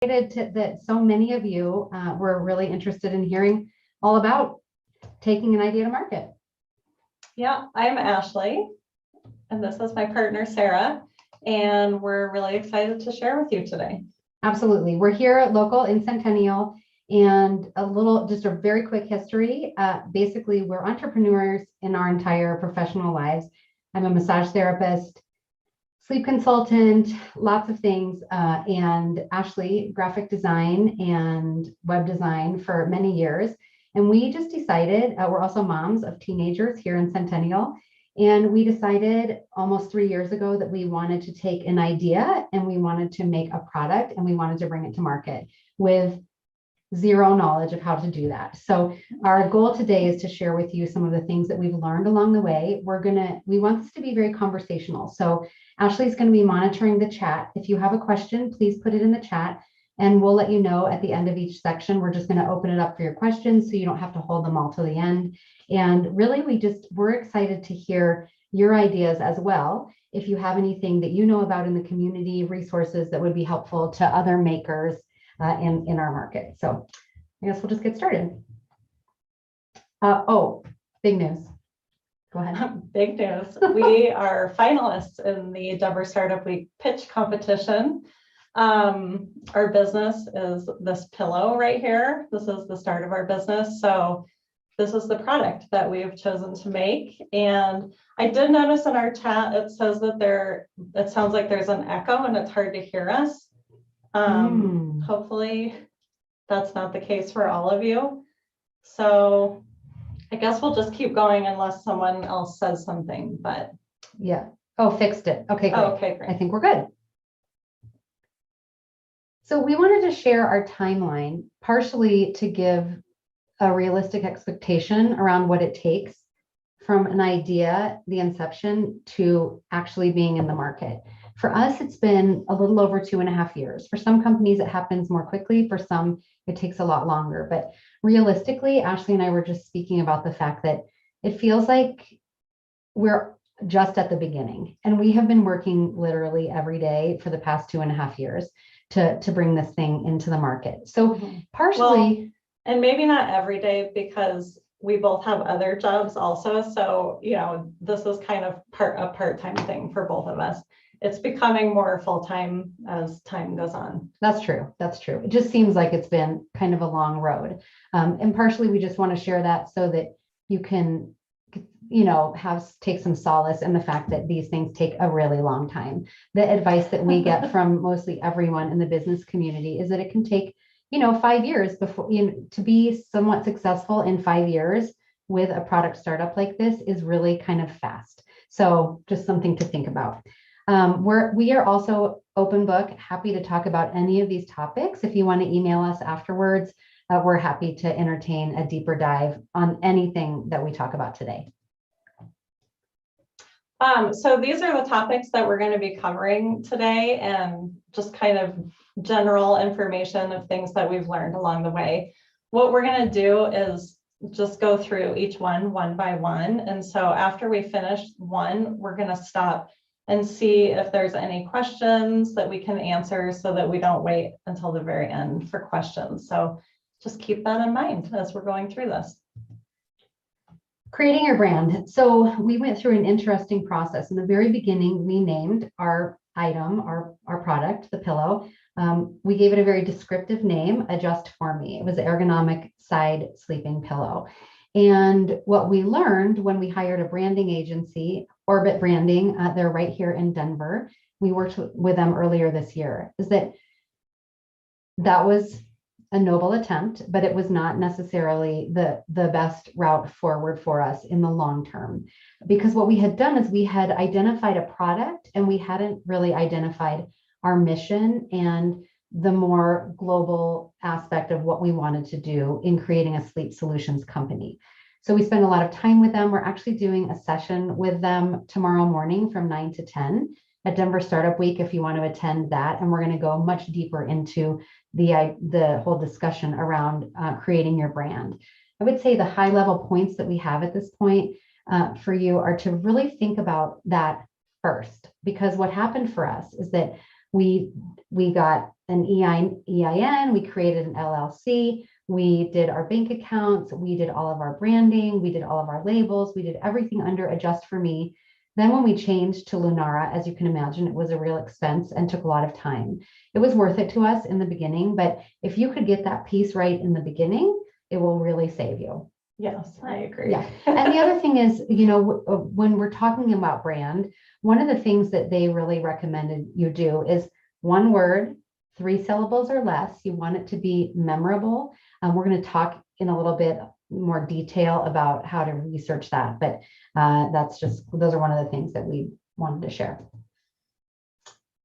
that so many of you were really interested in hearing all about taking an idea to market. Yeah, I'm Ashley, and this is my partner, Sarah, and we're really excited to share with you today. Absolutely. We're here at local in Centennial, and just a very quick history. Basically, we're entrepreneurs in our entire professional lives. I'm a massage therapist, sleep consultant, lots of things, and Ashley, graphic design and web design for many years. And we just decided, we're also moms of teenagers here in Centennial, and we decided almost 3 years ago that we wanted to take an idea and we wanted to make a product and we wanted to bring it to market with zero knowledge of how to do that. So our goal today is to share with you some of the things that we've learned along the way. We want this to be very conversational. So Ashley's going to be monitoring the chat. If you have a question, please put it in the chat and we'll let you know at the end of each section. We're just going to open it up for your questions so you don't have to hold them all to the end. And really, we're excited to hear your ideas as well. If you have anything that you know about in the community, resources that would be helpful to other makers in our market. So I guess we'll just get started. Big news. Go ahead. Big news. We are finalists in the Denver Startup Week pitch competition. Our business is this pillow right here. This is the start of our business. So this is the product that we have chosen to make. And I did notice in our chat, it says that it sounds like there's an echo and it's hard to hear us. Hopefully that's not the case for all of you. So I guess we'll just keep going unless someone else says something, but. Yeah. Oh, fixed it. Okay, great. Okay, great. I think we're good. So we wanted to share our timeline, partially to give a realistic expectation around what it takes from an idea, the inception, to actually being in the market. For us, it's been a little over 2.5 years. For some companies, it happens more quickly. For some, it takes a lot longer. But realistically, Ashley and I were just speaking about the fact that it feels like we're just at the beginning. And we have been working literally every day for the past 2.5 years to bring this thing into the market. So partially. And maybe not every day because we both have other jobs also. So, this is kind of a part-time thing for both of us. It's becoming more full-time as time goes on. That's true. That's true. It just seems like it's been kind of a long road. And partially we just want to share that so that you can, take some solace in the fact that these things take a really long time. The advice that we get from mostly everyone in the business community is that it can take 5 years before, to be somewhat successful in 5 years with a product startup like this is really kind of fast. So just something to think about. We are also open book, happy to talk about any of these topics. If you want to email us afterwards, we're happy to entertain a deeper dive on anything that we talk about today. So these are the topics that we're going to be covering today, and just kind of general information of things that we've learned along the way. What we're going to do is just go through each one by one. And so after we finish one, we're going to stop and see if there's any questions that we can answer so that we don't wait until the very end for questions. So just keep that in mind as we're going through this. Creating your brand. So we went through an interesting process. In the very beginning, we named our item, our product, the pillow. We gave it a very descriptive name, Adjust For Me. It was an ergonomic side sleeping pillow. And what we learned when we hired a branding agency, Orbit Branding, they're right here in Denver. We worked with them earlier this year, is that was a noble attempt, but it was not necessarily the best route forward for us in the long term. Because what we had done is we had identified a product and we hadn't really identified our mission and the more global aspect of what we wanted to do in creating a sleep solutions company. So we spent a lot of time with them. We're actually doing a session with them tomorrow morning from 9 to 10 at Denver Startup Week if you want to attend that. And we're going to go much deeper into the whole discussion around creating your brand. I would say the high level points that we have at this point for you are to really think about that first, because what happened for us is that we got an EIN, we created an LLC, we did our bank accounts, we did all of our branding, we did all of our labels, we did everything under Adjust for Me. Then when we changed to Lunara, as you can imagine, it was a real expense and took a lot of time. It was worth it to us in the beginning, but if you could get that piece right in the beginning, it will really save you. Yes, I agree. Yeah. And the other thing is, when we're talking about brand, one of the things that they really recommended you do is one word, 3 syllables or less. You want it to be memorable. We're going to talk in a little bit more detail about how to research that, but those are one of the things that we wanted to share.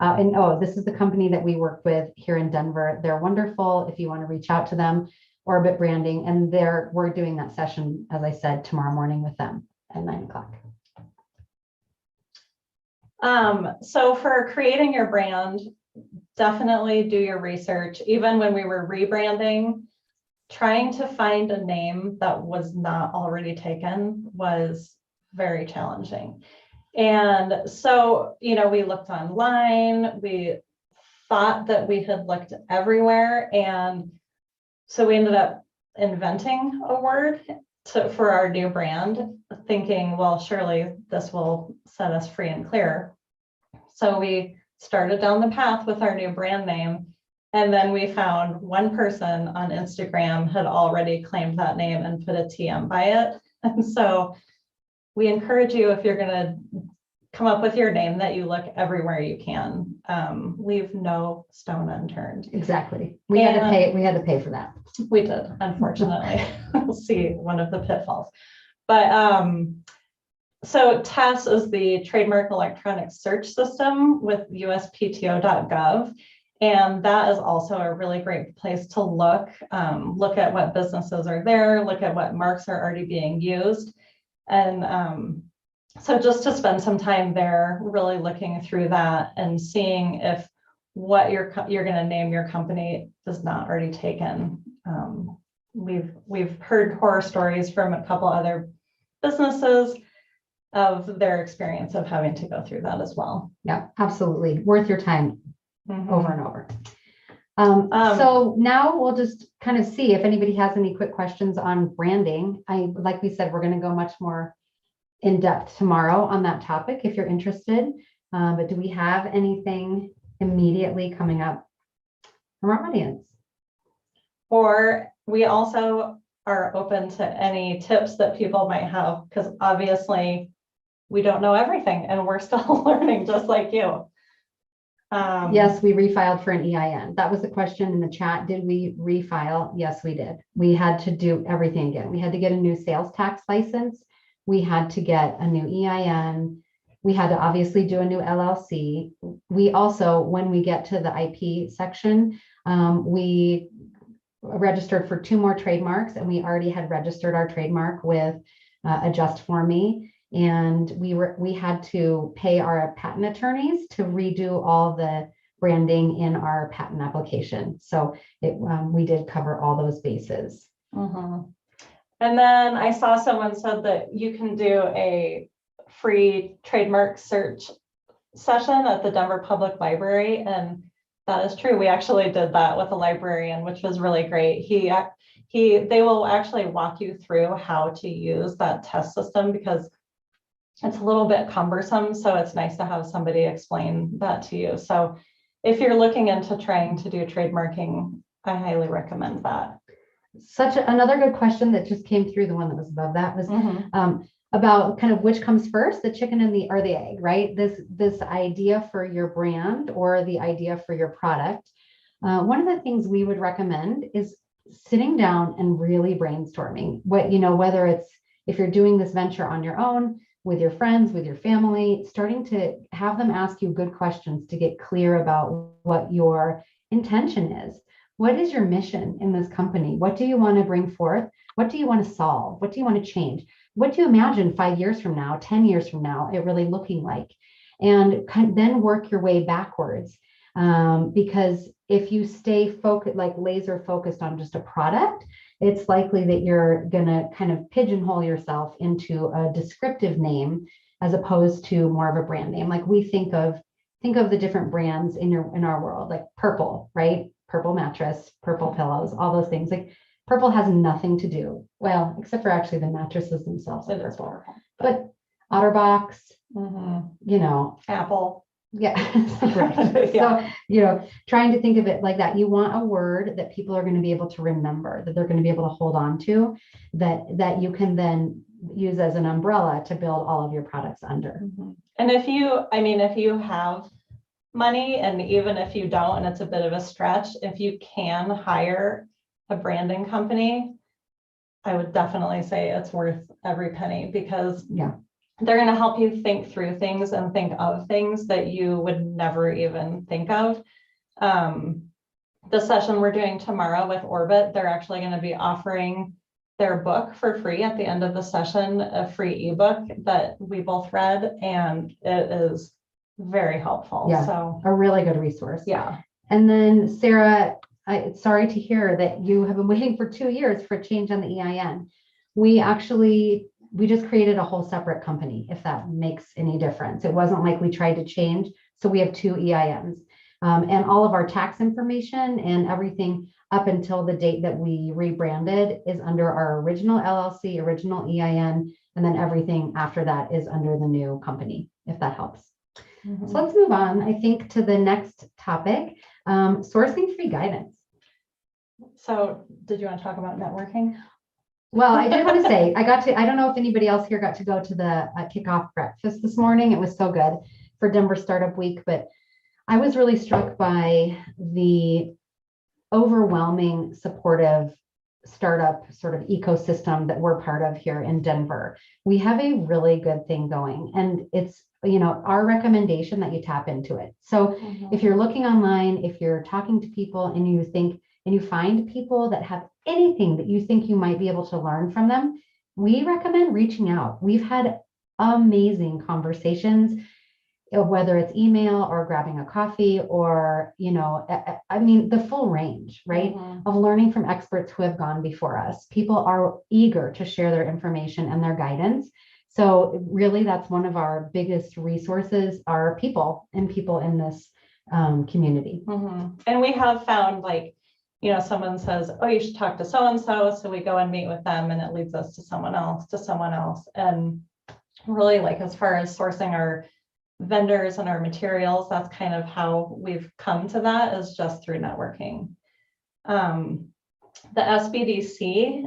This is the company that we work with here in Denver. They're wonderful. If you want to reach out to them, Orbit Branding, and we're doing that session, as I said, tomorrow morning with them at 9 o'clock. So for creating your brand, definitely do your research. Even when we were rebranding, trying to find a name that was not already taken was very challenging. And so, we looked online, we thought that we had looked everywhere. And so we ended up inventing a word for our new brand, thinking, well, surely this will set us free and clear. So we started down the path with our new brand name. And then we found one person on Instagram had already claimed that name and put a TM by it. And so we encourage you, if you're going to come up with your name, that you look everywhere you can. Leave no stone unturned. Exactly. We had to pay for that. We did, unfortunately. We'll see one of the pitfalls. But so TESS is the Trademark Electronic Search System with uspto.gov. And that is also a really great place to look at what businesses are there, look at what marks are already being used. And so just to spend some time there, really looking through that and seeing if what you're going to name your company is not already taken. We've heard horror stories from a couple other businesses of their experience of having to go through that as well. Yeah, absolutely. Worth your time. Mm-hmm. Over and over. So now we'll just kind of see if anybody has any quick questions on branding. Like we said, we're going to go much more in depth tomorrow on that topic if you're interested. But do we have anything immediately coming up from our audience? Or we also are open to any tips that people might have, because obviously we don't know everything and we're still learning just like you. Yes, we refiled for an EIN. That was the question in the chat. Did we refile? Yes, we did. We had to do everything again. We had to get a new sales tax license. We had to get a new EIN. We had to obviously do a new LLC. We also, when we get to the IP section, we registered for 2 more trademarks, and we already had registered our trademark with Adjust for Me. And we had to pay our patent attorneys to redo all the branding in our patent application. So we did cover all those bases. Mm-hmm. And then I saw someone said that you can do a free trademark search session at the Denver Public Library. And that is true. We actually did that with a librarian, which was really great. They will actually walk you through how to use that test system, because it's a little bit cumbersome. So it's nice to have somebody explain that to you. So if you're looking into trying to do trademarking, I highly recommend that. Another good question that just came through, the one that was above that was about kind of which comes first, the chicken or the egg, right? This idea for your brand or the idea for your product. One of the things we would recommend is sitting down and really brainstorming whether it's, if you're doing this venture on your own, with your friends, with your family, starting to have them ask you good questions to get clear about what your intention is. What is your mission in this company? What do you want to bring forth? What do you want to solve? What do you want to change? What do you imagine 5 years from now, 10 years from now, it really looking like? And then work your way backwards. Because if you stay focused, like laser focused on just a product, it's likely that you're going to kind of pigeonhole yourself into a descriptive name as opposed to more of a brand name. Like we think of think of the different brands in our world, like Purple, right? Purple mattress, Purple pillows, all those things. Like Purple has nothing to do, well, except for actually the mattresses themselves are purple. But OtterBox, Apple. Yeah. Right. So, trying to think of it like that. You want a word that people are going to be able to remember, that they're going to be able to hold on to, that you can then use as an umbrella to build all of your products under. And if you have money, and even if you don't, and it's a bit of a stretch, if you can hire a branding company, I would definitely say it's worth every penny, because they're going to help you think through things and think of things that you would never even think of. The session we're doing tomorrow with Orbit, they're actually going to be offering their book for free at the end of the session, a free ebook that we both read, and it is very helpful. Yeah, so a really good resource. Yeah. And then Sarah, sorry to hear that you have been waiting for 2 years for a change on the EIN. We just created a whole separate company, if that makes any difference. It wasn't like we tried to change. So we have 2 EINs, and all of our tax information and everything up until the date that we rebranded is under our original LLC, original EIN, and then everything after that is under the new company, if that helps. So let's move on, I think, to the next topic, sourcing free guidance. So did you want to talk about networking? Well, I did want to say, I don't know if anybody else here got to go to the kickoff breakfast this morning. It was so good for Denver Startup Week, but I was really struck by the overwhelming supportive startup sort of ecosystem that we're part of here in Denver. We have a really good thing going, and it's, our recommendation that you tap into it. So if you're looking online, if you're talking to people and you find people that have anything that you think you might be able to learn from them, we recommend reaching out. We've had amazing conversations, whether it's email or grabbing a coffee or, the full range, right, of learning from experts who have gone before us. People are eager to share their information and their guidance. So really, that's one of our biggest resources, are people in this community. And we have found, someone says, oh, you should talk to so-and-so. So we go and meet with them, and it leads us to someone else. And really, as far as sourcing our vendors and our materials, that's kind of how we've come to that, is just through networking. The SBDC,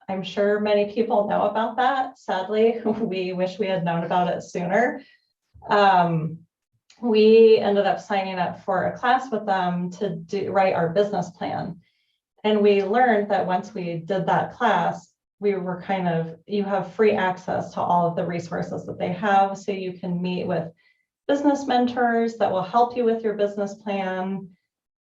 I'm sure many people know about that. Sadly, we wish we had known about it sooner. We ended up signing up for a class with them to write our business plan. And we learned that once we did that class, you have free access to all of the resources that they have. So you can meet with business mentors that will help you with your business plan.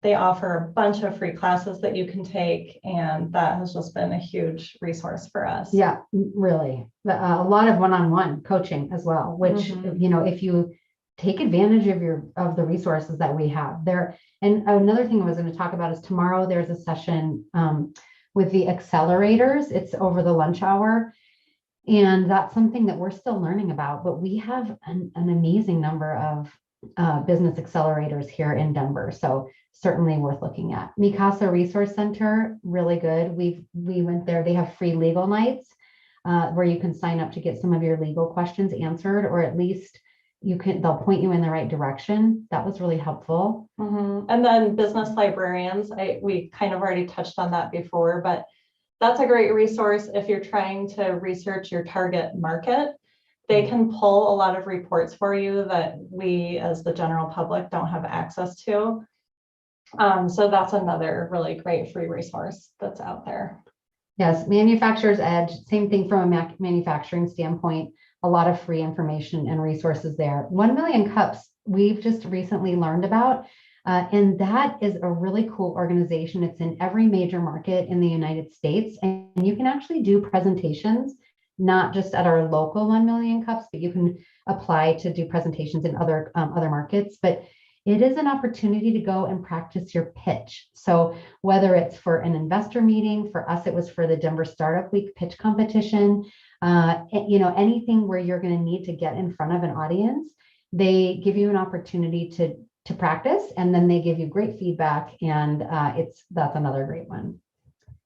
They offer a bunch of free classes that you can take, and that has just been a huge resource for us. Yeah, really. A lot of one-on-one coaching as well, which, if you take advantage of the resources that we have there. And another thing I was going to talk about is tomorrow there's a session with the accelerators. It's over the lunch hour. And that's something that we're still learning about, but we have an amazing number of business accelerators here in Denver. So certainly worth looking at. Mikasa Resource Center, really good. We went there. They have free legal nights where you can sign up to get some of your legal questions answered, or at least they'll point you in the right direction. That was really helpful. And then business librarians, we kind of already touched on that before, but that's a great resource if you're trying to research your target market. They can pull a lot of reports for you that we as the general public don't have access to. So that's another really great free resource that's out there. Yes, Manufacturer's Edge, same thing from a manufacturing standpoint, a lot of free information and resources there. 1 Million Cups, we've just recently learned about, and that is a really cool organization. It's in every major market in the United States, and you can actually do presentations, not just at our local 1 Million Cups, but you can apply to do presentations in other markets. But it is an opportunity to go and practice your pitch. So whether it's for an investor meeting, for us, it was for the Denver Startup Week pitch competition, anything where you're going to need to get in front of an audience, they give you an opportunity to practice, and then they give you great feedback, and that's another great one.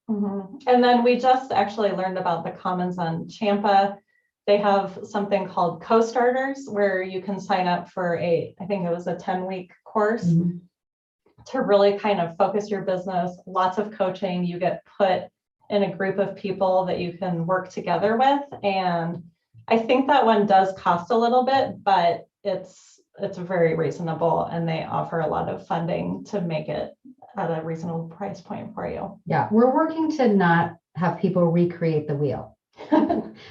And then we just actually learned about the Commons on Champa. They have something called Costarters, where you can sign up for I think it was a 10-week course to really kind of focus your business. Lots of coaching. You get put in a group of people that you can work together with. And I think that one does cost a little bit, but it's very reasonable, and they offer a lot of funding to make it at a reasonable price point for you. Yeah, we're working to not have people recreate the wheel.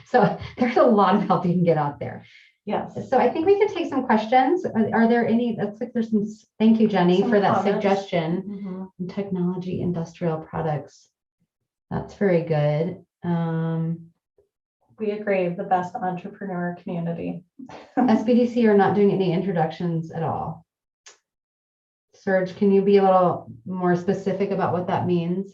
So there's a lot of help you can get out there. Yes. So I think we can take some questions. Are there any? That's like there's some. Thank you, Jenny, for that comments. Suggestion. Technology, industrial products. That's very good. We agree, the best entrepreneur community. SBDC are not doing any introductions at all. Serge, can you be a little more specific about what that means?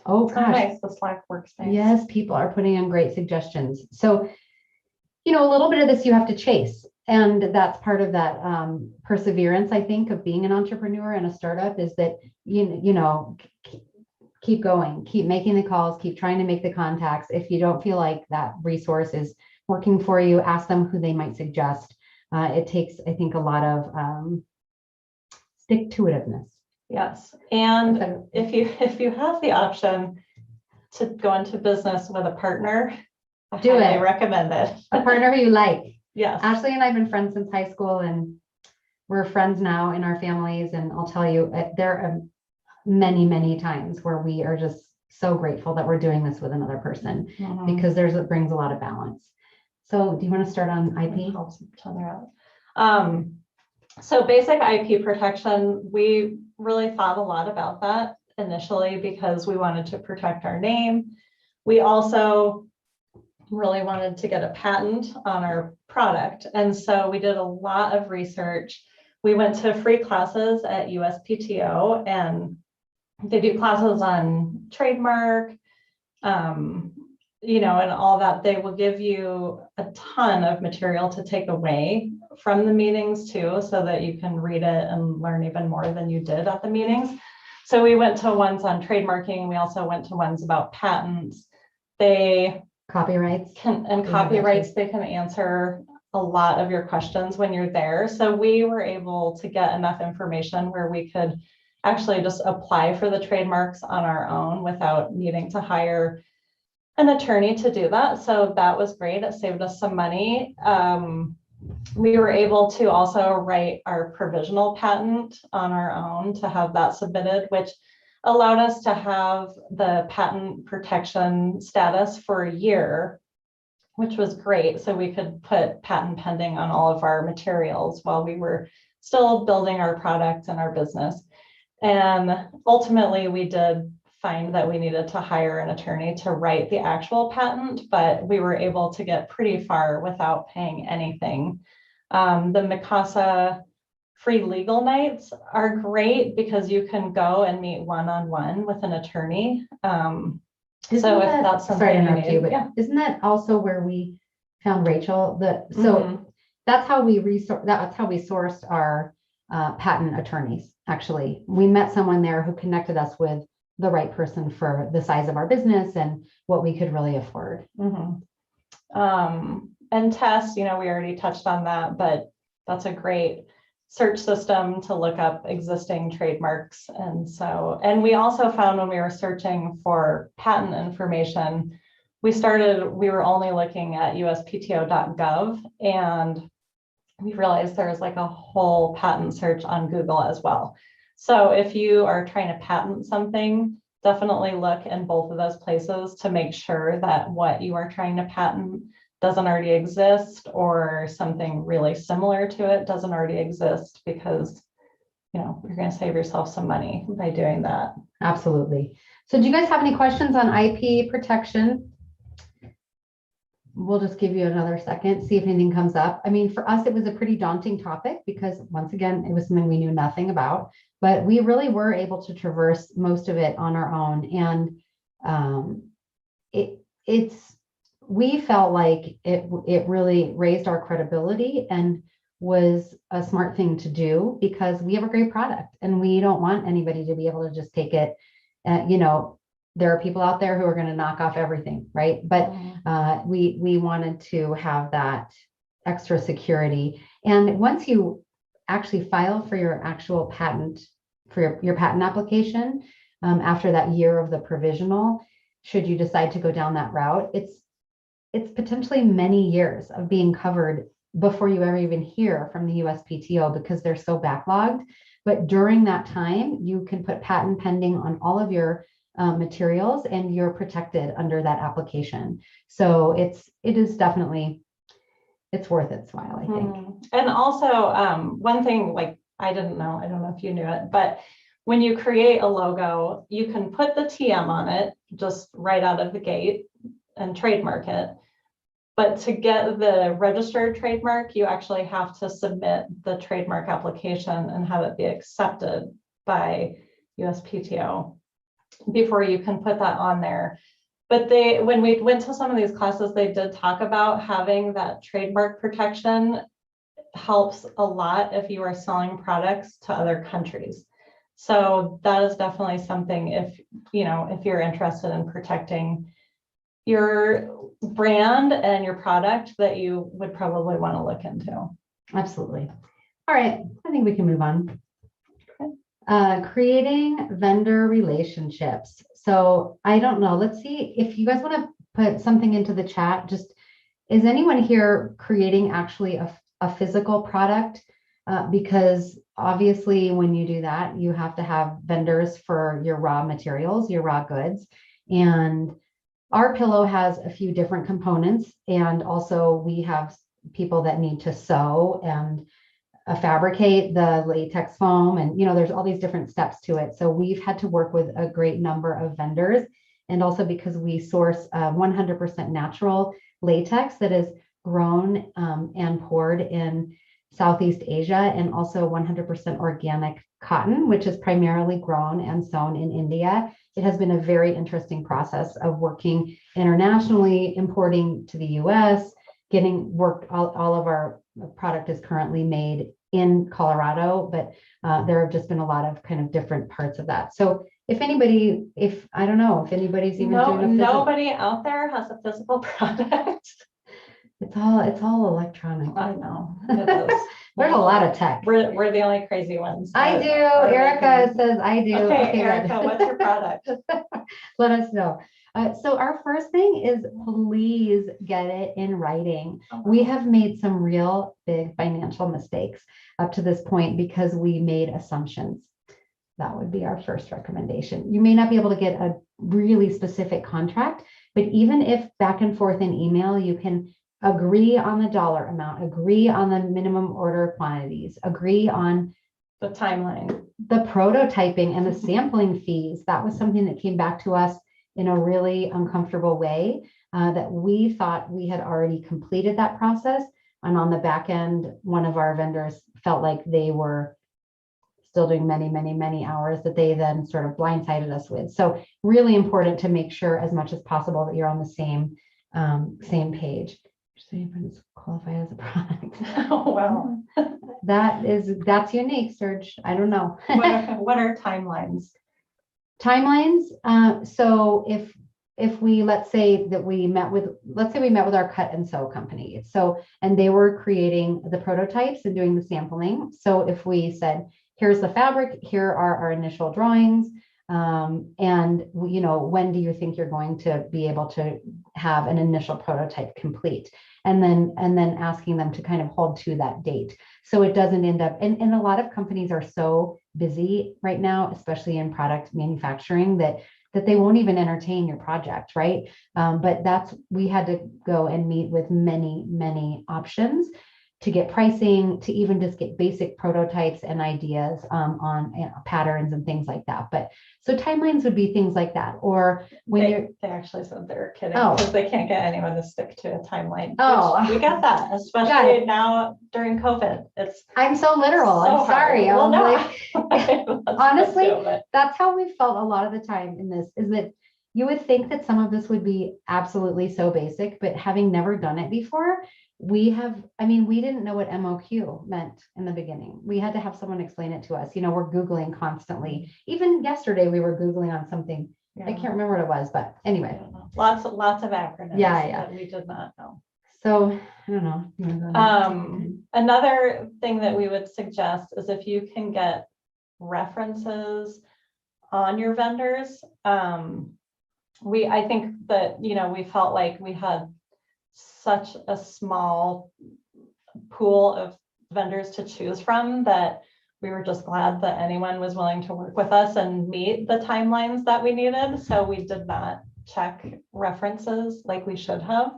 Oh, gosh. Nice, the Slack workspace. Yes, people are putting in great suggestions. So, a little bit of this you have to chase. And that's part of that perseverance, I think, of being an entrepreneur and a startup, is that, keep going, keep making the calls, keep trying to make the contacts. If you don't feel like that resource is working for you, ask them who they might suggest. It takes, I think, a lot of stick-to-itiveness. Yes, and if you have the option to go into business with a partner, I highly recommend it. A partner who you like. Yes. Ashley and I have been friends since high school, and we're friends now in our families. And I'll tell you, there are many, many times where we are just so grateful that we're doing this with another person, because it brings a lot of balance. So do you want to start on IP? Help each other out. So basic IP protection, we really thought a lot about that initially because we wanted to protect our name. We also really wanted to get a patent on our product. And so we did a lot of research. We went to free classes at USPTO, and they do classes on trademark, and all that. They will give you a ton of material to take away from the meetings too, so that you can read it and learn even more than you did at the meetings. So we went to ones on trademarking. We also went to ones about patents. Copyrights. Copyrights, they can answer a lot of your questions when you're there. So we were able to get enough information where we could actually just apply for the trademarks on our own without needing to hire an attorney to do that. So that was great. It saved us some money. We were able to also write our provisional patent on our own to have that submitted, which allowed us to have the patent protection status for a year, which was great. So we could put patent pending on all of our materials while we were still building our product and our business. And ultimately, we did find that we needed to hire an attorney to write the actual patent, but we were able to get pretty far without paying anything. The Mikasa free legal nights are great because you can go and meet one-on-one with an attorney. So if that's something you need, but isn't that also where we found Rachel? That's how we sourced our patent attorneys. Actually, we met someone there who connected us with the right person for the size of our business and what we could really afford. And tests, we already touched on that, but that's a great search system to look up existing trademarks. And we also found when we were searching for patent information, we were only looking at uspto.gov, and we realized there's like a whole patent search on Google as well. So if you are trying to patent something, definitely look in both of those places to make sure that what you are trying to patent doesn't already exist, or something really similar to it doesn't already exist, because you're going to save yourself some money by doing that. Absolutely. So do you guys have any questions on IP protection? We'll just give you another second, see if anything comes up. I mean, for us, it was a pretty daunting topic because, once again, it was something we knew nothing about, but we really were able to traverse most of it on our own. And it's we felt like it really raised our credibility and was a smart thing to do because we have a great product and we don't want anybody to be able to just take it. There are people out there who are going to knock off everything, right? But we wanted to have that extra security. And once you actually file for your actual patent, for your patent application, after that year of the provisional, should you decide to go down that route, it's potentially many years of being covered before you ever even hear from the USPTO because they're so backlogged. But during that time, you can put patent pending on all of your materials and you're protected under that application. So it is definitely, it's worth its while, I think. And also one thing, like, I don't know if you knew it, but when you create a logo, you can put the TM on it just right out of the gate and trademark it. But to get the registered trademark, you actually have to submit the trademark application and have it be accepted by USPTO before you can put that on there. But when we went to some of these classes, they did talk about having that trademark protection helps a lot if you are selling products to other countries. So that is definitely something if you're interested in protecting your brand and your product that you would probably want to look into. Absolutely. All right, I think we can move on. Creating vendor relationships. So I don't know, let's see if you guys want to put something into the chat. Just, is anyone here creating actually a physical product? Because obviously when you do that, you have to have vendors for your raw materials, your raw goods. And our pillow has a few different components. And also we have people that need to sew and fabricate the latex foam. And, there's all these different steps to it. So we've had to work with a great number of vendors. And also because we source 100% natural latex that is grown and poured in Southeast Asia, and also 100% organic cotton, which is primarily grown and sewn in India. It has been a very interesting process of working internationally, importing to the US, getting worked. All of our product is currently made in Colorado, but there have just been a lot of kind of different parts of that. So if anybody's even doing nobody out there has a physical product. It's all electronic. I know. It is. There's a lot of tech. We're the only crazy ones. I do. Erica says I do. Okay, Erica, what's your product? Let us know. So our first thing is please get it in writing. We have made some real big financial mistakes up to this point because we made assumptions. That would be our first recommendation. You may not be able to get a really specific contract, but even if back and forth in email, you can agree on the dollar amount, agree on the minimum order quantities, agree on the timeline, the prototyping and the sampling fees. That was something that came back to us in a really uncomfortable way, that we thought we had already completed that process. And on the back end, one of our vendors felt like they were still doing many, many, many hours that they then sort of blindsided us with. So really important to make sure as much as possible that you're on the same page. So you can qualify as a product. Oh, wow. That's unique, Serge. I don't know. What are timelines? Timelines. So if we, let's say we met with our cut and sew company. So, and they were creating the prototypes and doing the sampling. So if we said, here's the fabric, here are our initial drawings. And when do you think you're going to be able to have an initial prototype complete? And then asking them to kind of hold to that date. So it doesn't end up, and a lot of companies are so busy right now, especially in product manufacturing, that they won't even entertain your project, right? But we had to go and meet with many, many options to get pricing, to even just get basic prototypes and ideas on patterns and things like that. But so timelines would be things like that. Or when they actually said they were kidding because they can't get anyone to stick to a timeline. We got that, especially now during COVID. I'm so literal. So I'm sorry. Well, Honestly, that's how we felt a lot of the time in this, is that You would think that some of this would be absolutely so basic, but having never done it before, we didn't know what MOQ meant in the beginning. We had to have someone explain it to us. We're Googling constantly. Even yesterday, we were Googling on something. I can't remember what it was, but anyway. Lots of acronyms that we did not know. So I don't know. Another thing that we would suggest is if you can get references on your vendors. I think that, we felt like we had such a small pool of vendors to choose from that we were just glad that anyone was willing to work with us and meet the timelines that we needed. So we did not check references like we should have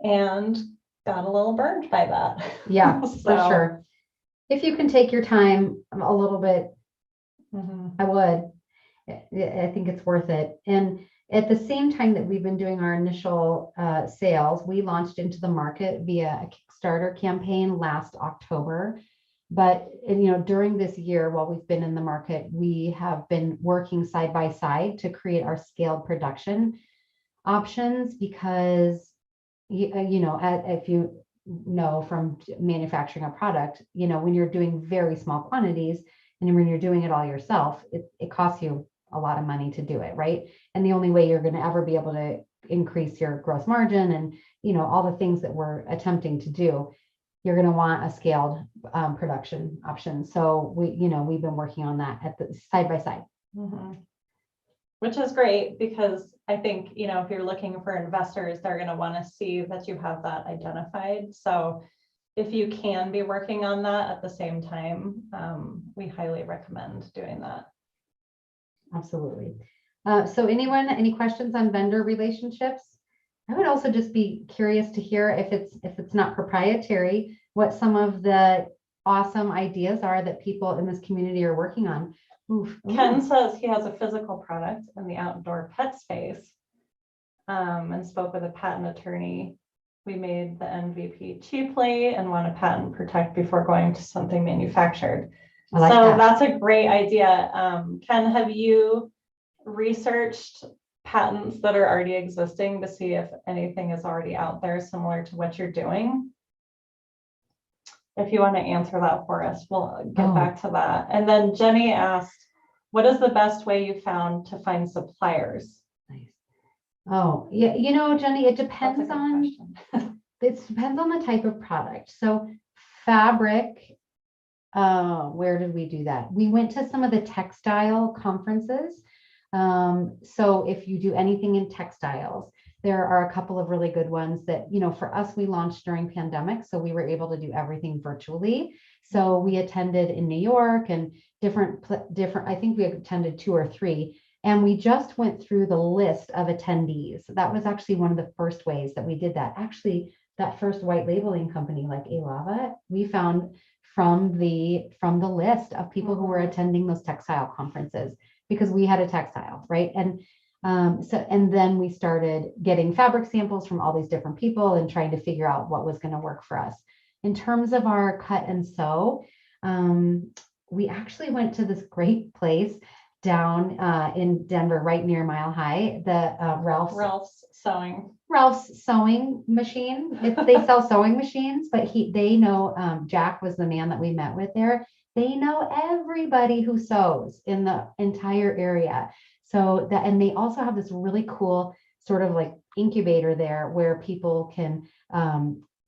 and got a little burned by that. Yeah, for sure. If you can take your time a little bit, I would. I think it's worth it. And at the same time that we've been doing our initial sales, we launched into the market via a Kickstarter campaign last October. But during this year, while we've been in the market, we have been working side by side to create our scaled production options because, if you know from manufacturing a product, when you're doing very small quantities and when you're doing it all yourself, it costs you a lot of money to do it, right? And the only way you're going to ever be able to increase your gross margin and all the things that we're attempting to do, you're going to want a scaled production option. So we've been working on that at the side by side. Which is great because I think, if you're looking for investors, they're going to want to see that you have that identified. So if you can be working on that at the same time, we highly recommend doing that. Absolutely. So any questions on vendor relationships? I would also just be curious to hear if it's not proprietary, what some of the awesome ideas are that people in this community are working on. Ken says he has a physical product in the outdoor pet space and spoke with a patent attorney. We made the MVP cheaply and want to patent protect before going to something manufactured. That's a great idea. Ken, have you researched patents that are already existing to see if anything is already out there similar to what you're doing? If you want to answer that for us, we'll get back to that. And then Jenny asked, what is the best way you found to find suppliers? Nice. Oh, yeah. Jenny, it depends on the type of product. So fabric, where did we do that? We went to some of the textile conferences. So if you do anything in textiles, there are a couple of really good ones that, for us, we launched during pandemic. So we were able to do everything virtually. So we attended in New York and different, I think we attended 2 or 3, and we just went through the list of attendees. That was actually one of the first ways that we did that. Actually, that first white labeling company like Alava, we found from the list of people who were attending those textile conferences because we had a textile, right? And then we started getting fabric samples from all these different people and trying to figure out what was going to work for us. In terms of our cut and sew, we actually went to this great place down in Denver, right near Mile High, the Ralph's sewing machine. They sell sewing machines, but they know, Jack was the man that we met with there. They know everybody who sews in the entire area. And they also have this really cool sort of like incubator there where people can,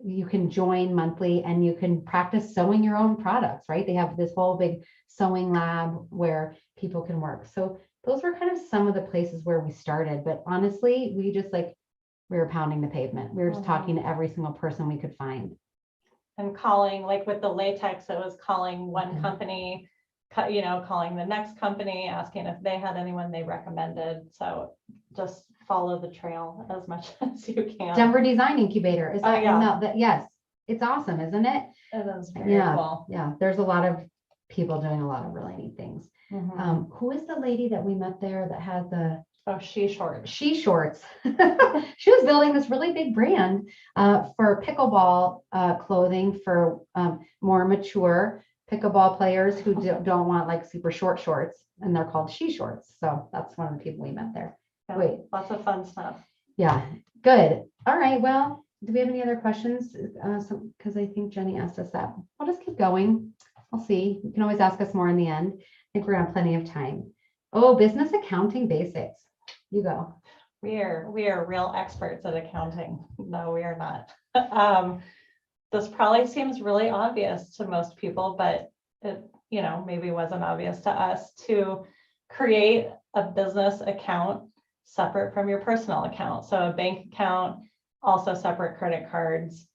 you can join monthly and you can practice sewing your own products, right? They have this whole big sewing lab where people can work. So those were kind of some of the places where we started, but honestly, we were pounding the pavement. We were just talking to every single person we could find. And calling, like with the latex, it was calling one company, calling the next company, asking if they had anyone they recommended. So just follow the trail as much as you can. Denver Design Incubator. Is that that? Yes. It's awesome, isn't it? It is very cool. Yeah. There's a lot of people doing a lot of really neat things. Who is the lady that we met there that had the She Shorts. She Shorts. She was building this really big brand for pickleball clothing for more mature pickleball players who don't want like super short shorts, and they're called She Shorts. So that's one of the people we met there. Yeah, Wait. lots of fun stuff. Yeah, good. All right, well, do we have any other questions? Because I think Jenny asked us that. I'll just keep going. I'll see. You can always ask us more in the end. I think we're gonna have plenty of time. Oh, business accounting basics. You go. We are real experts at accounting. No, we are not. This probably seems really obvious to most people, but it, maybe wasn't obvious to us to create a business account separate from your personal account. So a bank account, also separate credit cards,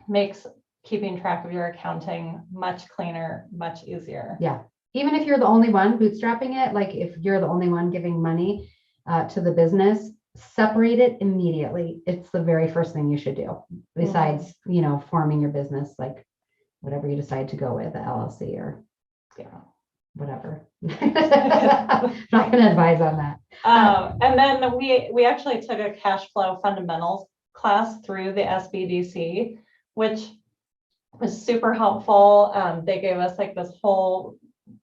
makes keeping track of your accounting much cleaner, much easier. Yeah. Even if you're the only one bootstrapping it, like if you're the only one giving money to the business, separate it immediately. It's the very first thing you should do besides, forming your business, like whatever you decide to go with, the LLC or whatever. I'm not going to advise on that. And then we actually took a cash flow fundamentals class through the SBDC, which was super helpful. They gave us like this whole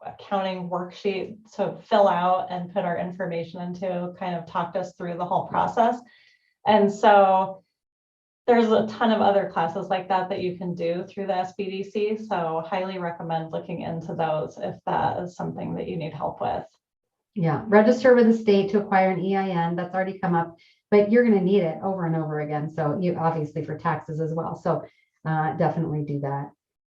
accounting worksheet to fill out and put our information into, kind of talked us through the whole process. And so there's a ton of other classes like that you can do through the SBDC. So highly recommend looking into those if that is something that you need help with. Yeah, register with the state to acquire an EIN. That's already come up, but you're going to need it over and over again. So you obviously for taxes as well. So definitely do that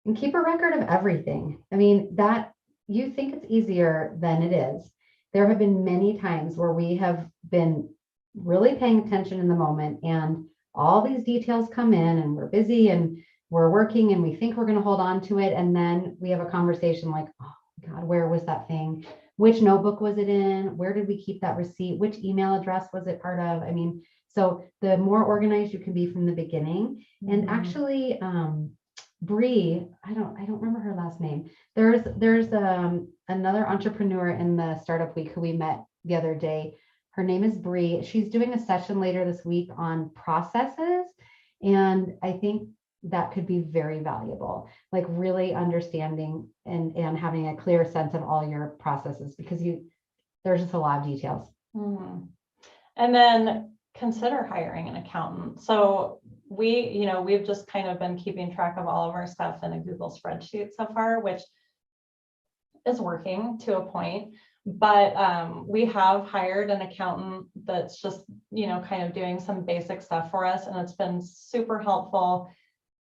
and keep a record of everything. I mean, that you think it's easier than it is. There have been many times where we have been really paying attention in the moment and all these details come in and we're busy and we're working and we think we're going to hold on to it. And then we have a conversation like, oh God, where was that thing? Which notebook was it in? Where did we keep that receipt? Which email address was it part of? I mean, so the more organized you can be from the beginning. And actually, Bree, I don't remember her last name. There's another entrepreneur in the startup week who we met the other day. Her name is Bree. She's doing a session later this week on processes. And I think that could be very valuable, like really understanding and having a clear sense of all your processes, because there's just a lot of details. And then consider hiring an accountant. So we've just kind of been keeping track of all of our stuff in a Google spreadsheet so far, which is working to a point. But we have hired an accountant that's just, kind of doing some basic stuff for us. And it's been super helpful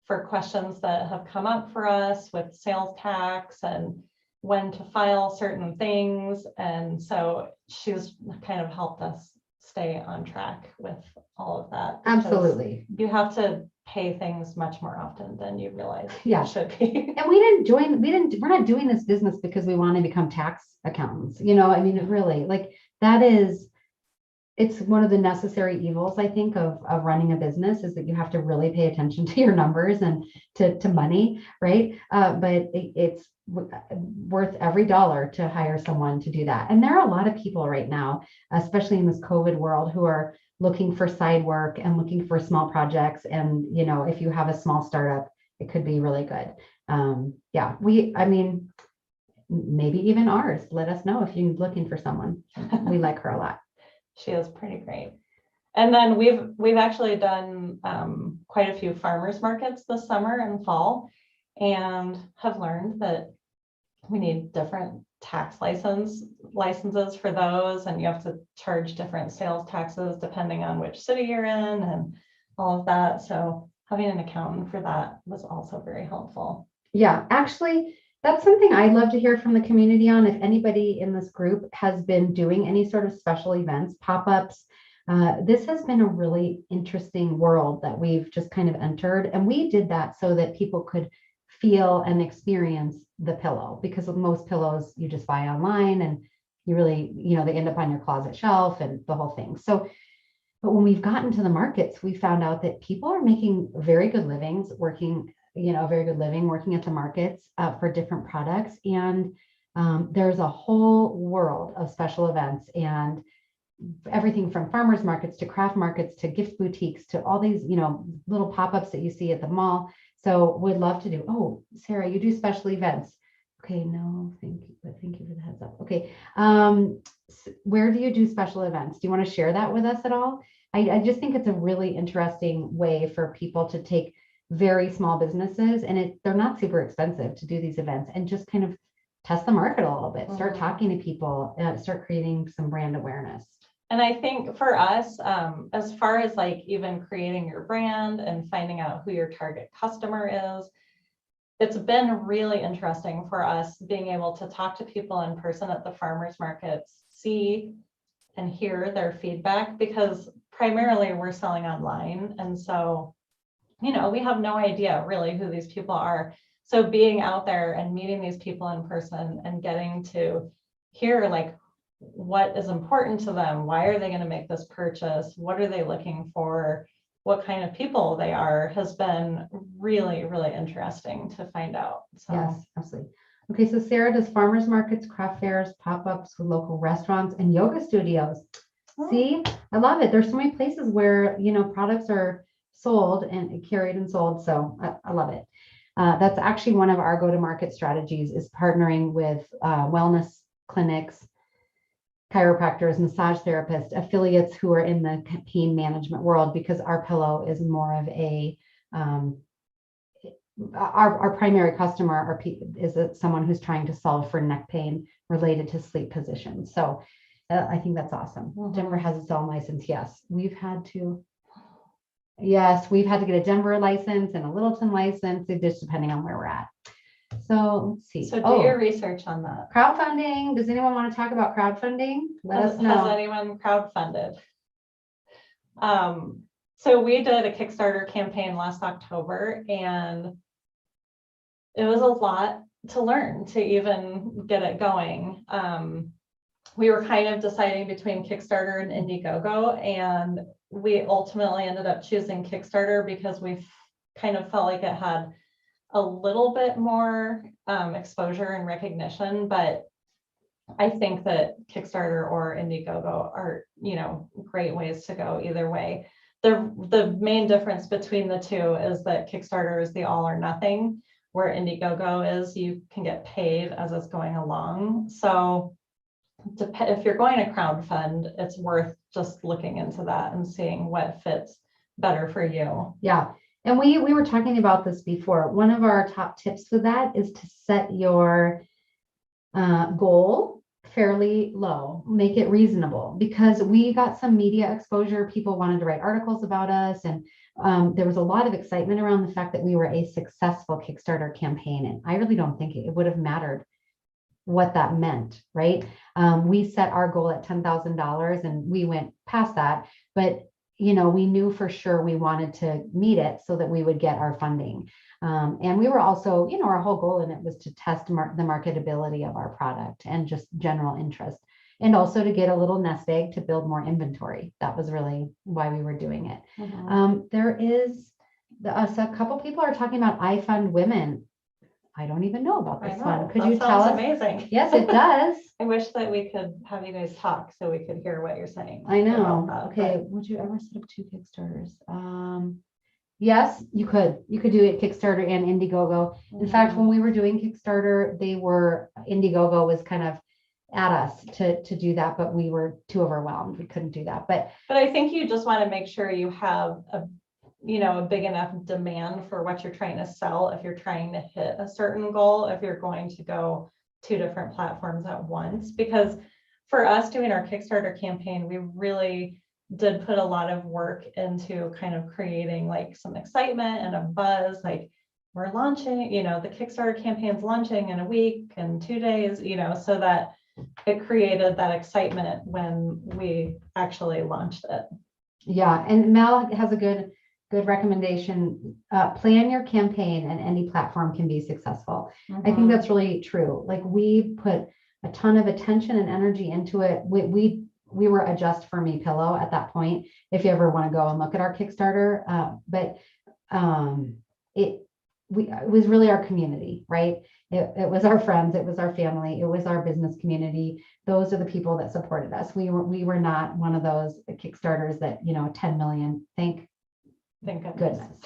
for questions that have come up for us with sales tax and when to file certain things. And so she's kind of helped us stay on track with all of that. Absolutely. You have to pay things much more often than you realize it should be. And we're not doing this business because we want to become tax accountants. I mean, really, like it's one of the necessary evils, I think, of running a business is that you have to really pay attention to your numbers and to money, right? But it's worth every dollar to hire someone to do that. And there are a lot of people right now, especially in this COVID world, who are looking for side work and looking for small projects. And, if you have a small startup, it could be really good. Maybe even ours. Let us know if you're looking for someone. We like her a lot. She is pretty great. And then we've actually done quite a few farmers markets this summer and fall, and have learned that we need different tax licenses for those, and you have to charge different sales taxes depending on which city you're in and all of that. So having an accountant for that was also very helpful. Yeah, actually, that's something I'd love to hear from the community on. If anybody in this group has been doing any sort of special events, pop-ups, this has been a really interesting world that we've just kind of entered. And we did that so that people could feel and experience the pillow, because with most pillows you just buy online and you really, they end up on your closet shelf and the whole thing. So, but when we've gotten to the markets, we found out that people are making very good livings working at the markets for different products. And there's a whole world of special events and everything from farmers markets to craft markets to gift boutiques to all these, little pop-ups that you see at the mall. So we'd love to do. Oh, Sarah, you do special events. Okay, no, thank you. But thank you for the heads up. Okay. where do you do special events? Do you want to share that with us at all? I just think it's a really interesting way for people to take very small businesses, and they're not super expensive to do these events, and just kind of test the market a little bit, start talking to people, start creating some brand awareness. And I think for us, as far as like even creating your brand and finding out who your target customer is, it's been really interesting for us being able to talk to people in person at the farmers markets, see and hear their feedback, because primarily we're selling online. And so, we have no idea really who these people are. So being out there and meeting these people in person and getting to hear like what is important to them, why are they going to make this purchase, what are they looking for, what kind of people they are, has been really, really interesting to find out. So. Yes, absolutely. Okay, so Sarah does farmers markets, craft fairs, pop-ups with local restaurants, and yoga studios. Oh. See, I love it. There's so many places where, products are sold and carried and sold. So I love it. That's actually one of our go-to-market strategies, is partnering with wellness clinics, chiropractors, massage therapists, affiliates who are in the pain management world, because our pillow is more of a our primary customer is someone who's trying to solve for neck pain related to sleep positions. So I think that's awesome. Denver has its own license. Yes, we've had to get a Denver license and a Littleton license, just depending on where we're at. So let's see. So do your research on that. Crowdfunding. Does anyone want to talk about crowdfunding? Let us know. Has anyone crowdfunded? So we did a Kickstarter campaign last October, and it was a lot to learn to even get it going. We were kind of deciding between Kickstarter and Indiegogo, and we ultimately ended up choosing Kickstarter because we kind of felt like it had a little bit more exposure and recognition. But I think that Kickstarter or Indiegogo are, great ways to go either way. The main difference between the two is that Kickstarter is the all or nothing, where Indiegogo is you can get paid as it's going along. So if you're going to crowdfund, it's worth just looking into that and seeing what fits better for you. Yeah. And we were talking about this before. One of our top tips for that is to set your goal fairly low, make it reasonable, because we got some media exposure. People wanted to write articles about us, and there was a lot of excitement around the fact that we were a successful Kickstarter campaign. And I really don't think it would have mattered what that meant, right? We set our goal at $10,000 and we went past that, but we knew for sure we wanted to meet it so that we would get our funding. And we were also, our whole goal in it was to test the marketability of our product and just general interest, and also to get a little nest egg to build more inventory. That was really why we were doing it. There is a couple people are talking about I Fund Women. I don't even know about this one. Could you tell us? Amazing. Yes, it does. I wish that we could have you guys talk so we could hear what you're saying. I know. Okay. Would you ever set up 2 Kickstarters? Yes, you could. You could do it Kickstarter and Indiegogo. In fact, when we were doing Kickstarter, Indiegogo was kind of at us to do that, but we were too overwhelmed. We couldn't do that. But I think you just want to make sure you have a big enough demand for what you're trying to sell. If you're trying to hit a certain goal, if you're going to go 2 different platforms at once, because for us doing our Kickstarter campaign, we really did put a lot of work into kind of creating like some excitement and a buzz, like we're launching, the Kickstarter campaign's launching in a week and 2 days, so that it created that excitement when we actually launched it. Yeah. And Mel has a good recommendation. Plan your campaign and any platform can be successful. I think that's really true. Like we put a ton of attention and energy into it. We were a Just For Me pillow at that point, if you ever want to go and look at our Kickstarter. But it was really our community, right? It was our friends, it was our family, it was our business community. Those are the people that supported us. We were not one of those Kickstarters that 10 million. Thank goodness.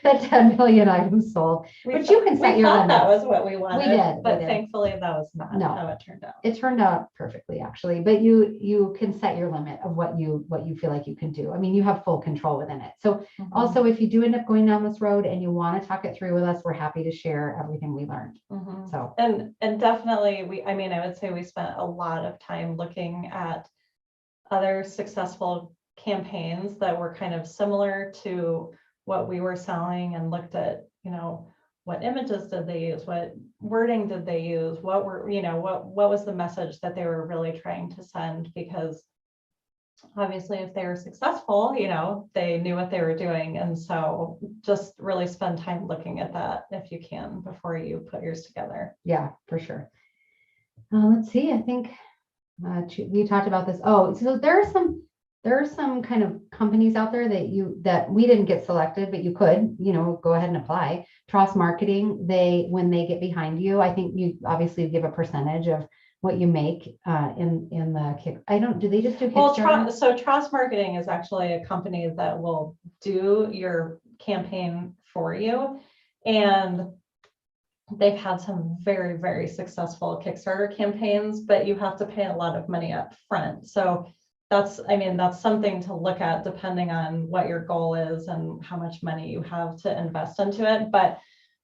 That 10 million items sold. But you can set we your thought that limits. was what we wanted. did, but we did. thankfully that was not No. how it turned out. It turned out perfectly, actually, but you can set your limit of what you feel like you can do. I mean, you have full control within it. So also, if you do end up going down this road and you want to talk it through with us, we're happy to share everything we learned. So and definitely I would say we spent a lot of time looking at other successful campaigns that were kind of similar to what we were selling, and looked at, what images did they use, what wording did they use, what was the message that they were really trying to send, because obviously if they were successful, they knew what they were doing. And so just really spend time looking at that if you can before you put yours together. Yeah, for sure. Let's see, I think we talked about this. Oh, so there are some kind of companies out there that we didn't get selected, but you could, go ahead and apply. Tross Marketing, when they get behind you, I think you obviously give a percentage of what you make in the kick. Do they just do Kickstarter? So Tross Marketing is actually a company that will do your campaign for you. And they've had some very, very successful Kickstarter campaigns, but you have to pay a lot of money up front. So that's something to look at depending on what your goal is and how much money you have to invest into it. But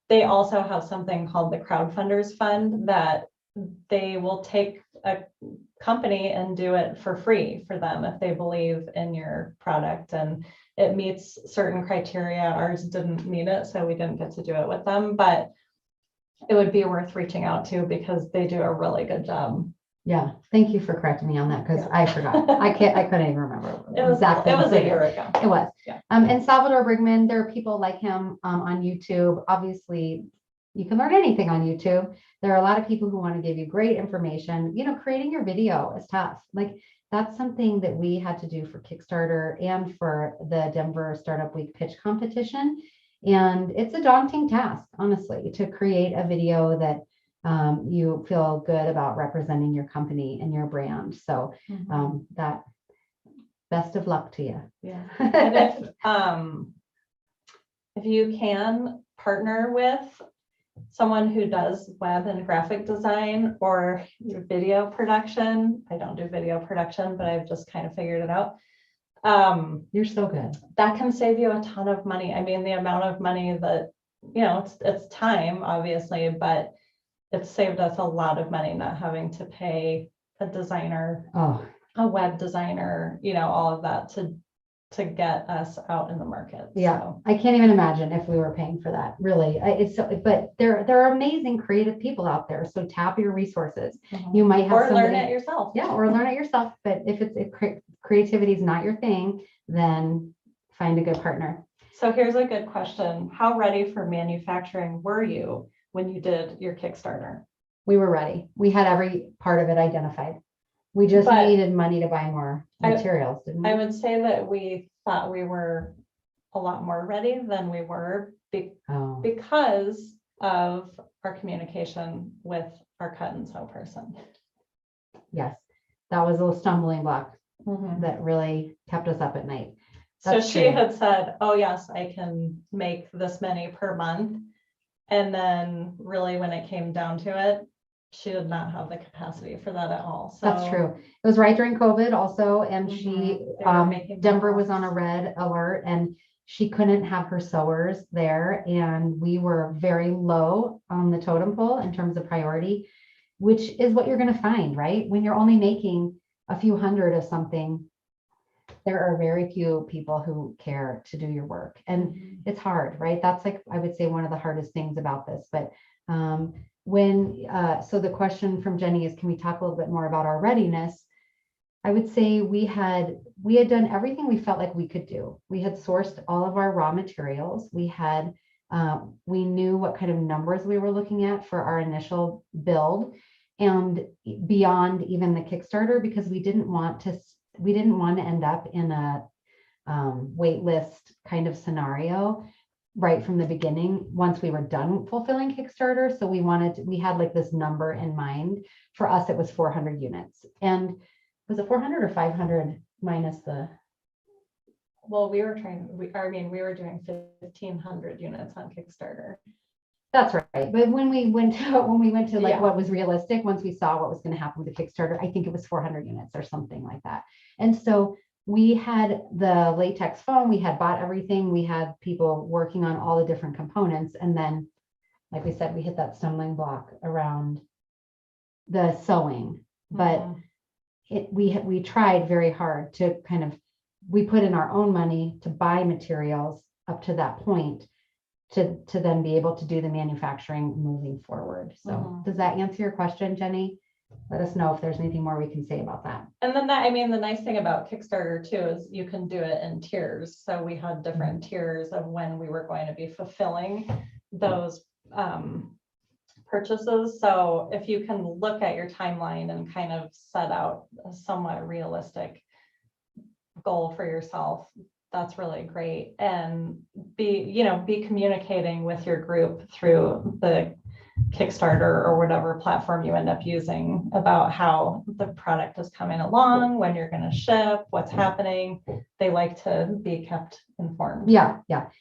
they also have something called the Crowdfunders Fund that they will take a company and do it for free for them if they believe in your product and it meets certain criteria. Ours didn't meet it, so we didn't get to do it with them, but it would be worth reaching out to because they do a really good job. Yeah, thank you for correcting me on that, because I forgot. I couldn't even remember exactly. It was a year ago. It was. Yeah. And Salvador Brigman, there are people like him on YouTube. Obviously, you can learn anything on YouTube. There are a lot of people who want to give you great information. Creating your video is tough. Like, that's something that we had to do for Kickstarter and for the Denver Startup Week pitch competition. And it's a daunting task, honestly, to create a video that you feel good about representing your company and your brand. So that best of luck to you. Yeah. And if you can partner with someone who does web and graphic design or video production, I don't do video production, but I've just kind of figured it out. You're so good. That can save you a ton of money. I mean, the amount of money that, it's time, obviously, but it's saved us a lot of money not having to pay a designer, a web designer, all of that to get us out in the market. Yeah, so I can't even imagine if we were paying for that. Really, but there are amazing creative people out there. So tap your resources. You might have learn it yourself. Yeah, or learn it yourself. But if creativity is not your thing, then find a good partner. So here's a good question: how ready for manufacturing were you when you did your Kickstarter? We were ready. We had every part of it identified. We just needed money to buy more materials, didn't we? I would say that we thought we were a lot more ready than we were because of our communication with our cut and sew person. Yes, that was a little stumbling block that really kept us up at night. That's so she had said, oh yes, I can make this many per month. And then really when it came down to it, she did not have the capacity for that at all. So that's true. It was right during COVID also. And Denver was on a red alert and she couldn't have her sewers there. And we were very low on the totem pole in terms of priority, which is what you're going to find, right? When you're only making a few hundred of something, there are very few people who care to do your work. And it's hard, right? That's like, I would say, one of the hardest things about this. But so the question from Jenny is, can we talk a little bit more about our readiness? I would say we had done everything we felt like we could do. We had sourced all of our raw materials. We knew what kind of numbers we were looking at for our initial build and beyond even the Kickstarter, because we didn't want to end up in a wait list kind of scenario right from the beginning once we were done fulfilling Kickstarter. So we had like this number in mind. For us, it was 400 units. And was it 400 or 500 minus the Well, we were doing 1,500 units on Kickstarter. That's right. But when we went to like Yeah. what was realistic, once we saw what was going to happen with the Kickstarter, I think it was 400 units or something like that. And so we had the latex foam, we had bought everything, we had people working on all the different components. And then, like we said, we hit that stumbling block around the sewing. But we tried very hard to we put in our own money to buy materials up to that point to then be able to do the manufacturing moving forward. So does that answer your question, Jenny? Let us know if there's anything more we can say about that. And then the nice thing about Kickstarter too is you can do it in tiers. So we had different tiers of when we were going to be fulfilling those purchases. So if you can look at your timeline and kind of set out a somewhat realistic goal for yourself, that's really great. And be communicating with your group through the Kickstarter or whatever platform you end up using about how the product is coming along, when you're going to ship, what's happening. They like to be kept informed. Yeah.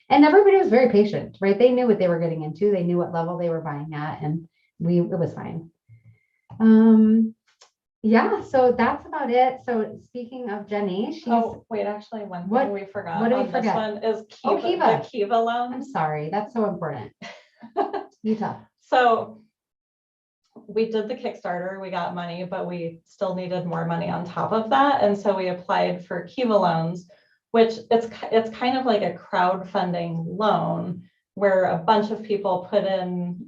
And everybody was very patient, right? They knew what they were getting into. They knew what level they were buying at, and it was fine. Yeah, so that's about it. So speaking of Jenny, she's actually one thing we forgot. What did we forget? This one is Kiva, the Kiva loan. I'm sorry, that's so important. Utah. So we did the Kickstarter, we got money, but we still needed more money on top of that. And so we applied for Kiva loans, which it's kind of like a crowdfunding loan where a bunch of people put in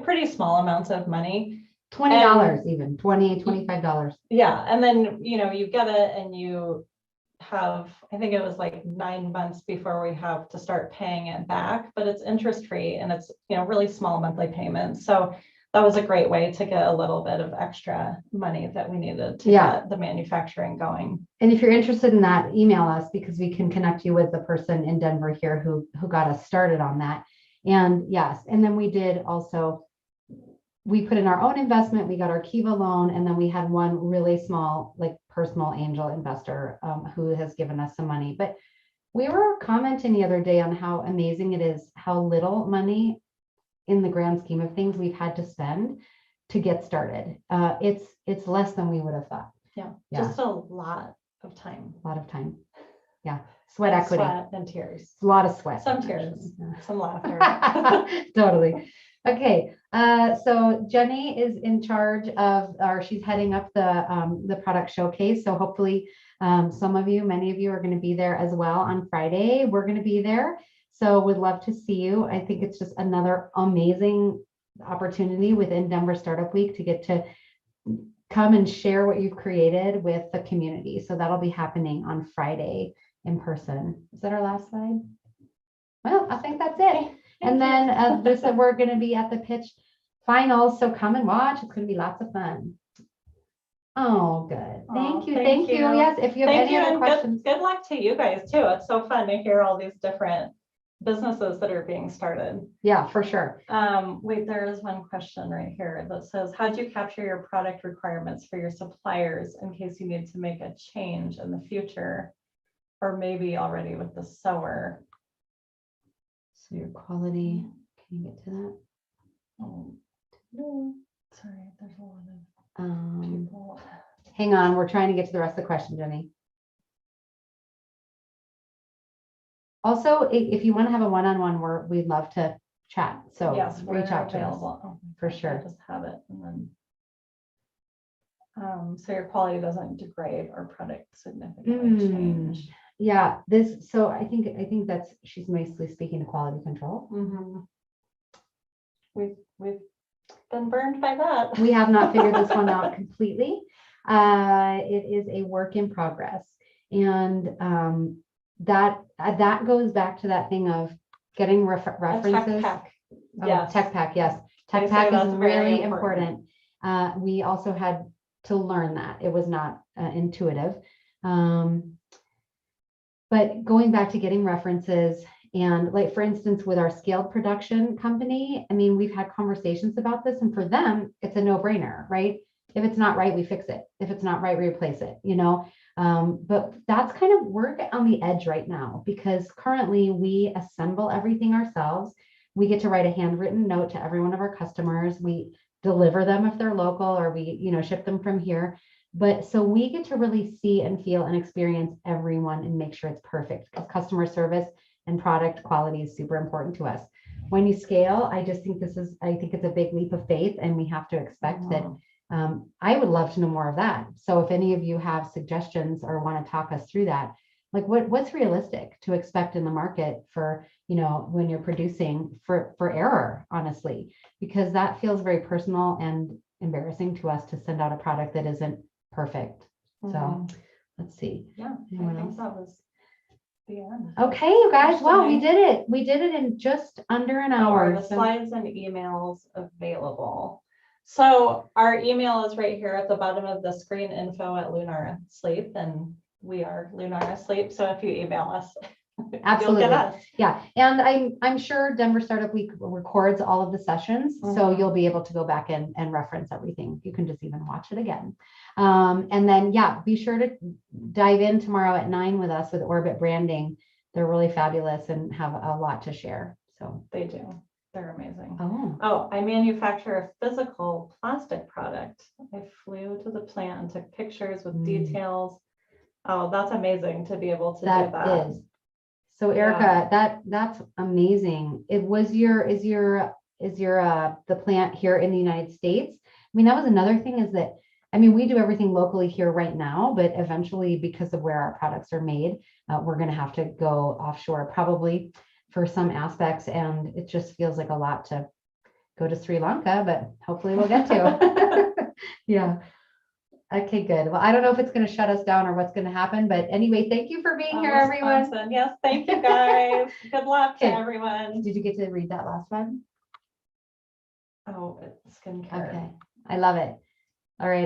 pretty small amounts of money. $20 even, $20, $25. Yeah. And then, you get it and you have, I think it was like 9 months before we have to start paying it back, but it's interest free and it's, really small monthly payments. So that was a great way to get a little bit of extra money that we needed to get the manufacturing going. And if you're interested in that, email us because we can connect you with the person in Denver here who got us started on that. And yes, and then we did also, we put in our own investment, we got our Kiva loan, and then we had one really small, like personal angel investor who has given us some money. But we were commenting the other day on how amazing it is, how little money in the grand scheme of things we've had to spend to get started. It's less than we would have thought. Yeah. Just a lot of time. A lot of time. Yeah. Sweat equity. Sweat and tears. A lot of sweat. Some tears, some laughter. Totally. Okay. So Jenny is in charge of, or she's heading up the product showcase. So hopefully many of you are going to be there as well on Friday. We're going to be there. So we'd love to see you. I think it's just another amazing opportunity within Denver Startup Week to get to come and share what you've created with the community. So that'll be happening on Friday in person. Is that our last slide? Well, I think that's it. And then we're going to be at the pitch finals. So come and watch. It's going to be lots of fun. Oh, good. Thank you. Thank you. Yes. If you have any other questions. Good luck to you guys too. It's so fun to hear all these different businesses that are being started. Yeah, for sure. Wait, there is one question right here that says, how do you capture your product requirements for your suppliers in case you need to make a change in the future, or maybe already with the sewer? So your quality, can you get to that? Oh, no, sorry, there's a lot of people. Hang on, we're trying to get to the rest of the question, Jenny. Also, if you want to have a one-on-one, we'd love to chat. So yes, reach out to us for gosh, sure. I just have it, and then so your quality doesn't degrade or product significantly change. Yeah, so I think that's, she's mostly speaking to quality control. We've been burned by that. We have not figured this one out completely. It is a work in progress, and that goes back to that thing of getting references. Tech pack. Yes. Tech pack, yes. Tech pack is really important. We also had to learn that. It was not intuitive. But going back to getting references, and like, for instance, with our scaled production company, I mean, we've had conversations about this, and for them, it's a no-brainer, right? If it's not right, we fix it. If it's not right, we replace it, but that's kind of work on the edge right now, because currently we assemble everything ourselves. We get to write a handwritten note to every one of our customers. We deliver them if they're local, or we, ship them from here. But so we get to really see and feel and experience everyone and make sure it's perfect, because customer service and product quality is super important to us. When you scale, I think it's a big leap of faith, and we have to expect that. I would love to know more of that. So if any of you have suggestions or want to talk us through that, like what's realistic to expect in the market for, when you're producing for error, honestly, because that feels very personal and embarrassing to us to send out a product that isn't perfect. So let's see. Yeah, Anyone I think else? that was the end. Okay, you guys. Well, we did it. We did it in just under an hour. The slides and emails available. So our email is right here at the bottom of the screen, info@Lunar Sleep, and we are Lunar Sleep. So if you email us, Absolutely. you'll get us. Yeah. And I'm sure Denver Startup Week records all of the sessions. So you'll be able to go back and reference everything. You can just even watch it again. And then, be sure to dive in tomorrow at 9 with us with Orbit Branding. They're really fabulous and have a lot to share. So they do. They're amazing. Oh, I manufacture a physical plastic product. I flew to the plant and took pictures with details. Oh, that's amazing to be able to do that. That is. So Erica, that's amazing. Is the plant here in the United States? I mean, that was another thing, is that, we do everything locally here right now, but eventually, because of where our products are made, we're going to have to go offshore probably for some aspects. And it just feels like a lot to go to Sri Lanka, but hopefully we'll get to. Yeah. Okay, good. Well, I don't know if it's going to shut us down or what's going to happen, but anyway, thank you for being here, everyone. Yes, thank you guys. Good luck to everyone. Did you get to read that last one? Oh, it's skincare. Okay. I love it. All right.